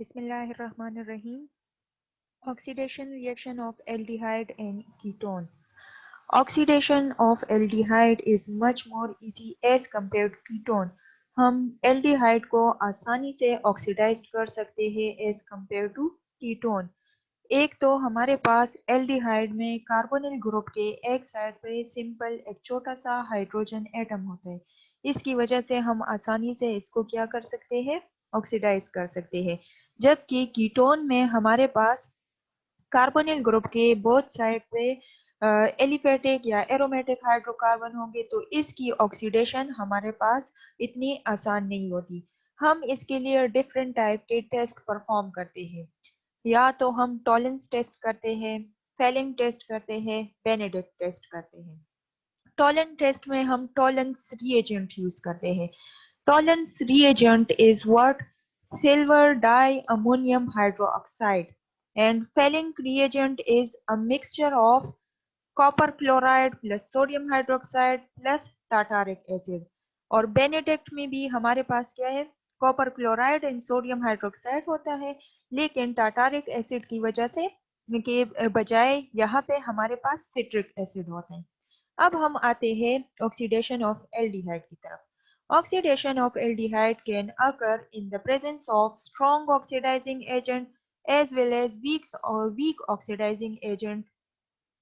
Bismillahirrahmanirrahim. Oxidation reaction of aldehyde and ketone. Oxidation of aldehyde is much more easy as compared to ketone. हम aldehyde को आसानी से oxidise कर सकते हैं as compared to ketone. एक तो हमारे पास एल्डिहाइड में कार्बोनिल ग्रुप के एक साइड पे सिंपल एक छोटा सा हाइड्रोजन एटम होता है। इसकी वजह से हम आसानी से इसको क्या कर सकते हैं, ऑक्सीडाइज कर सकते हैं। जबकि कीटोन में हमारे पास कार्बोनिल ग्रुप के बोथ साइड पे एलिफेटिक या एरोमेटिक हाइड्रोकार्बन होंगे, तो इसकी ऑक्सीडेशन हमारे पास इतनी आसान नहीं होती। हम इसके लिए डिफरेंट टाइप के टेस्ट परफॉर्म करते हैं। या तो हम टॉलेंस टेस्ट करते हैं, फेलिंग टेस्ट करते हैं, बेनेडिक्ट टेस्ट करते हैं। टॉलेंस टेस्ट में हम टॉलेंस रिएजेंट यूज करते हैं। Tollens reagent is what? Silver diammonium hydroxide. And Fehling reagent is a mixture of copper chloride plus sodium hydroxide plus tartaric acid. और Benedict में भी हमारे पास क्या है, copper chloride and sodium hydroxide होता है, लेकिन टाटारिक एसिड की वजह से के बजाय यहाँ पे हमारे पास सिट्रिक एसिड होते हैं। अब हम आते हैं ऑक्सीडेशन ऑफ एल्डिहाइड की तरफ। Oxidation of aldehyde can occur in the presence of strong oxidizing agent as well as weak oxidizing agent.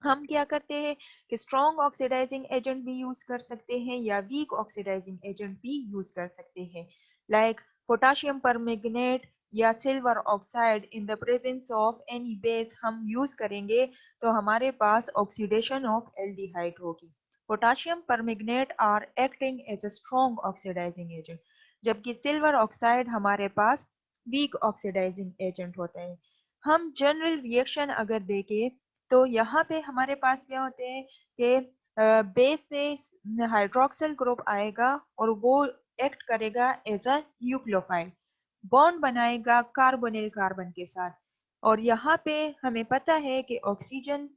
हम क्या करते हैं कि स्ट्रॉन्ग ऑक्सीडाइजिंग एजेंट भी यूज कर सकते हैं या वीक ऑक्सीडाइजिंग एजेंट भी यूज कर सकते हैं, लाइक पोटाशियम परमैंगनेट या silver oxide in the presence of any base हम यूज करेंगे तो हमारे पास ऑक्सीडेशन ऑफ एल्डिहाइड होगी। Potassium permanganate are acting as a strong oxidising agent, जबकि सिल्वर ऑक्साइड हमारे पास वीक ऑक्सीडाइजिंग एजेंट होता है। हम जनरल रिएक्शन अगर देखें तो यहाँ पे हमारे पास क्या होते हैं कि बेस से हाइड्रोक्सिल ग्रुप आएगा और वो एक्ट करेगा एज अ न्यूक्लियोफाइल, बॉन्ड बनाएगा कार्बोनिल कार्बन के साथ। और यहाँ पे हमें पता है कि ऑक्सीजन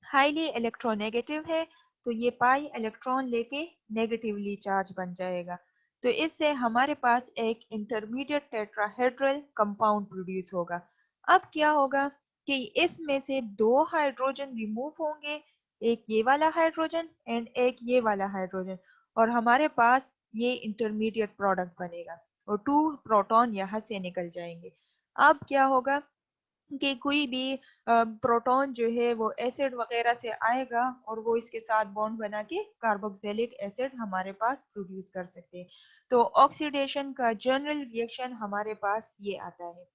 हाईली इलेक्ट्रोनेगेटिव है, तो ये पाई इलेक्ट्रॉन लेके नेगेटिवली चार्ज बन जाएगा। तो इससे हमारे पास एक इंटरमीडिएट टेट्राहेड्रल कंपाउंड प्रोड्यूस होगा। अब क्या होगा कि इसमें से दो हाइड्रोजन रिमूव होंगे, एक ये वाला हाइड्रोजन एंड एक ये वाला हाइड्रोजन, और हमारे पास ये इंटरमीडिएट प्रोडक्ट बनेगा और 2 प्रोटॉन यहाँ से निकल जाएंगे। अब क्या होगा कि कोई भी प्रोटॉन जो है वो एसिड वगैरह से आएगा और वो इसके साथ बॉन्ड बना के कार्बोक्सिलिक एसिड हमारे पास प्रोड्यूस कर सकते हैं। तो ऑक्सीडेशन का जनरल रिएक्शन हमारे पास ये आता है।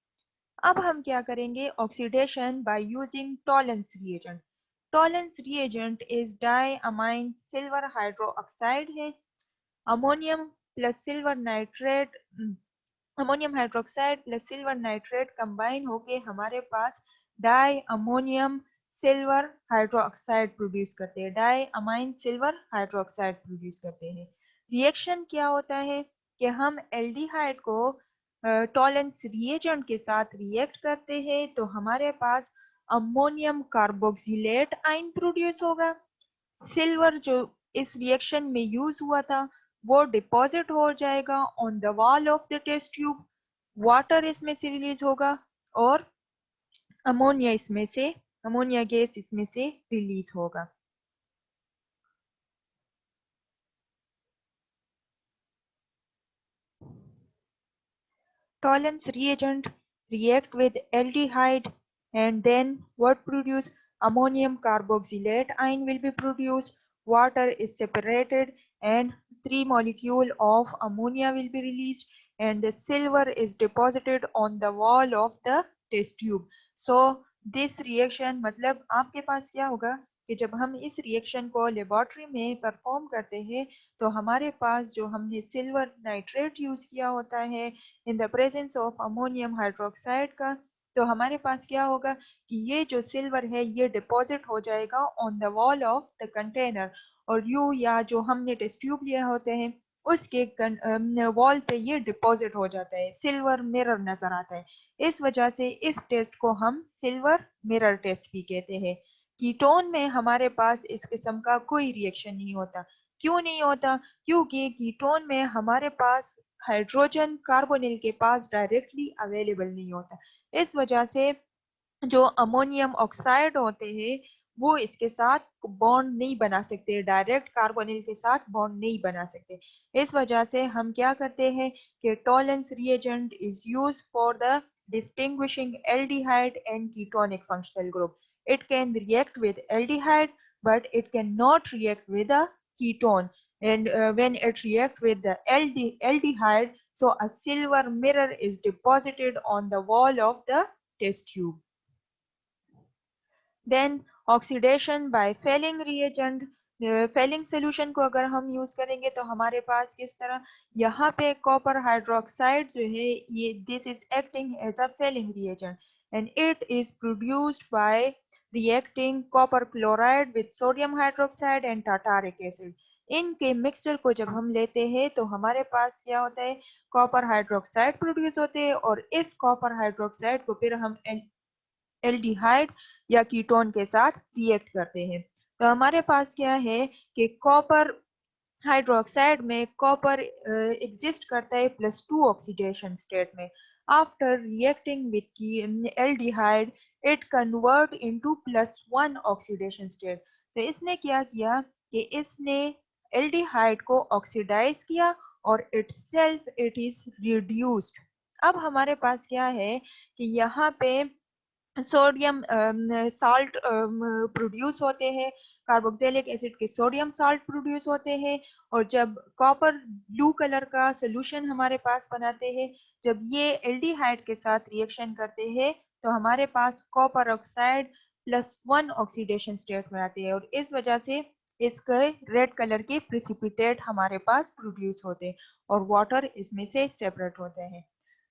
अब हम क्या करेंगे, oxidation by using Tollens reagent. Tollens reagent is diamine silver hydroxide है। Ammonium plus silver nitrate, ammonium hydroxide plus silver nitrate combine होके हमारे पास diammonium silver hydroxide produce करते हैं, diamine silver hydroxide produce करते हैं। Reaction क्या होता है कि हम एल्डिहाइड को टॉलेंस रिएजेंट के साथ रिएक्ट करते हैं तो हमारे पास अमोनियम कार्बोक्सिलेट आयन प्रोड्यूस होगा। सिल्वर जो इस रिएक्शन में यूज हुआ था वो डिपॉजिट हो जाएगा on the wall of the test tube, water इसमें से रिलीज होगा और अमोनिया इसमें से, अमोनिया गैस इसमें से रिलीज होगा। Tollens reagent react with aldehyde and then what produce? Ammonium carboxylate ion will be produced, water is separated and 3 molecule of ammonia will be released and the silver is deposited on the wall of the test tube. So this reaction मतलब आपके पास क्या होगा कि जब हम इस reaction को laboratory में परफॉर्म करते हैं तो हमारे पास जो हमने सिल्वर नाइट्रेट यूज किया होता है इन the presence of ammonium hydroxide का, तो हमारे पास क्या होगा कि ये जो सिल्वर है ये डिपॉजिट हो जाएगा on the wall of the container और यू या जो हमने टेस्ट ट्यूब लिए होते हैं उसके वॉल पे ये डिपॉजिट हो जाता है, सिल्वर मिरर नजर आता है। इस वजह से इस टेस्ट को हम सिल्वर मिरर टेस्ट भी कहते हैं। कीटोन में हमारे पास इस किस्म का कोई रिएक्शन नहीं होता। क्यों नहीं होता? क्योंकि कीटोन में हमारे पास हाइड्रोजन कार्बोनिल के पास डायरेक्टली अवेलेबल नहीं होता। इस वजह से जो अमोनियम ऑक्साइड होते हैं वो इसके साथ बॉन्ड नहीं बना सकते, डायरेक्ट कार्बोनिल के साथ बॉन्ड नहीं बना सकते। इस वजह से हम क्या करते हैं कि Tollens reagent is use for the distinguishing aldehyde and ketonic functional group. It can react with aldehyde, but it cannot react with a ketone. And when it reacts with the aldehyde, so a silver mirror is deposited on the wall of the test tube. Then oxidation by Fehling reagent. Fehling solution को अगर हम use करेंगे तो हमारे पास किस तरह, यहाँ पे कॉपर हाइड्रोक्साइड जो है ये this is acting as a Fehling reagent and it is produced by reacting copper chloride with sodium hydroxide and tartaric acid. इनके मिक्सचर को जब हम लेते हैं तो हमारे पास क्या होता है, कॉपर हाइड्रोक्साइड प्रोड्यूस होते हैं और इस कॉपर हाइड्रोक्साइड को फिर हम एल्डिहाइड या कीटोन के साथ रिएक्ट करते हैं। तो हमारे पास क्या है कि कॉपर हाइड्रोक्साइड में कॉपर एग्जिस्ट करता है +2 ऑक्सीडेशन स्टेट में। After reacting with aldehyde it convert into +1 oxidation state. तो इसने क्या किया कि इसने एल्डिहाइड को ऑक्सीडाइज किया और इटसेल्फ इट इज रिड्यूस्ड। अब हमारे पास क्या है कि यहाँ पे सोडियम साल्ट प्रोड्यूस होते हैं, कार्बोक्सिलिक एसिड के सोडियम साल्ट प्रोड्यूस होते हैं और जब कॉपर ब्लू कलर का सोल्यूशन हमारे पास बनाते हैं, जब ये एल्डिहाइड के साथ रिएक्शन करते हैं तो हमारे पास कॉपर ऑक्साइड +1 ऑक्सीडेशन स्टेट में आती है और इस वजह से इसके रेड कलर के प्रिसिपिटेट हमारे पास प्रोड्यूस होते हैं और वाटर इसमें से सेपरेट होते हैं।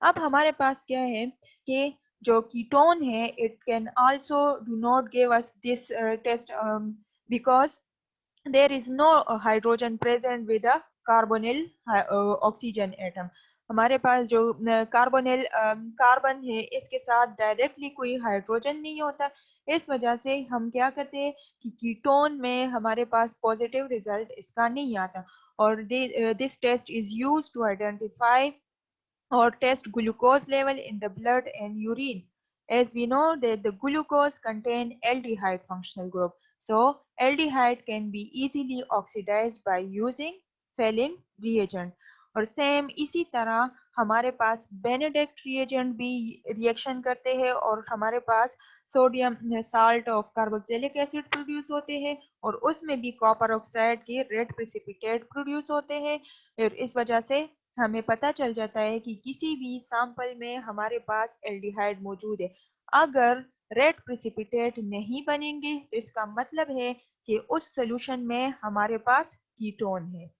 अब हमारे पास क्या है कि जो कीटोन है it can also do not give us this test because there is no hydrogen present with a carbonyl oxygen atom। हमारे पास जो कार्बोनिल कार्बन है इसके साथ डायरेक्टली कोई हाइड्रोजन नहीं होता। इस वजह से हम क्या करते हैं कि कीटोन में हमारे पास पॉजिटिव रिजल्ट इसका नहीं आता और this test is used to identify or test glucose level in the blood and urine. As we know that the glucose contain aldehyde functional group. So aldehyde can be easily oxidized by using Fehling reagent. और same इसी तरह हमारे पास Benedict reagent भी reaction करते हैं और हमारे पास sodium salt of carboxylic acid produce होते हैं और उसमें भी कॉपर ऑक्साइड के रेड प्रेसिपिटेट प्रोड्यूस होते हैं और इस वजह से हमें पता चल जाता है कि किसी भी सैंपल में हमारे पास एल्डिहाइड मौजूद है। अगर रेड प्रेसिपिटेट नहीं बनेंगे तो इसका मतलब है कि उस सॉल्यूशन में हमारे पास कीटोन है।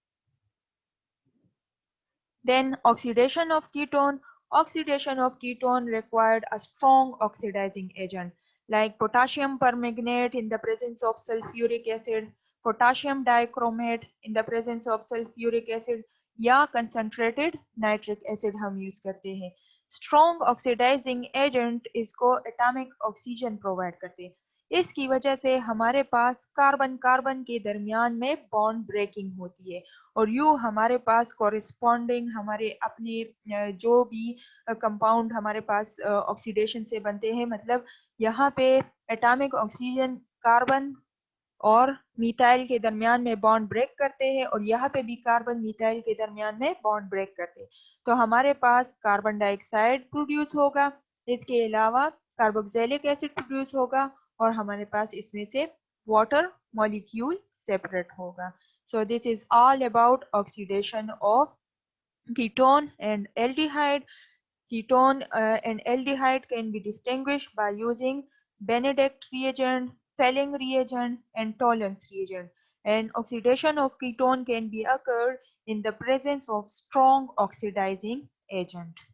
Then oxidation of ketone. Oxidation of ketone required a strong oxidizing agent like potassium permanganate in the presence of sulfuric acid, potassium dichromate in the presence of sulfuric acid या concentrated nitric acid हम use करते हैं। Strong oxidizing agent इसको atomic oxygen provide करते हैं। इसकी वजह से हमारे पास कार्बन कार्बन के दरमियान में बॉन्ड ब्रेकिंग होती है और यू हमारे पास कॉरेस्पॉन्डिंग हमारे अपने जो भी कंपाउंड हमारे पास ऑक्सीडेशन से बनते हैं, मतलब यहाँ पे एटॉमिक ऑक्सीजन कार्बन और मिथाइल के दरमियान में बॉन्ड ब्रेक करते हैं और यहाँ पे भी कार्बन मिथाइल के दरमियान में बॉन्ड ब्रेक करते हैं तो हमारे पास कार्बन डाइऑक्साइड प्रोड्यूस होगा। इसके अलावा कार्बोक्सिलिक एसिड प्रोड्यूस होगा और हमारे पास इसमें से वाटर मॉलिक्यूल सेपरेट होगा। So this is all about oxidation of ketone and aldehyde. Ketone and aldehyde can be distinguished by using Benedict reagent, Fehling reagent, and Tollens reagent. And oxidation of ketone can be occurred in the presence of strong oxidizing agent.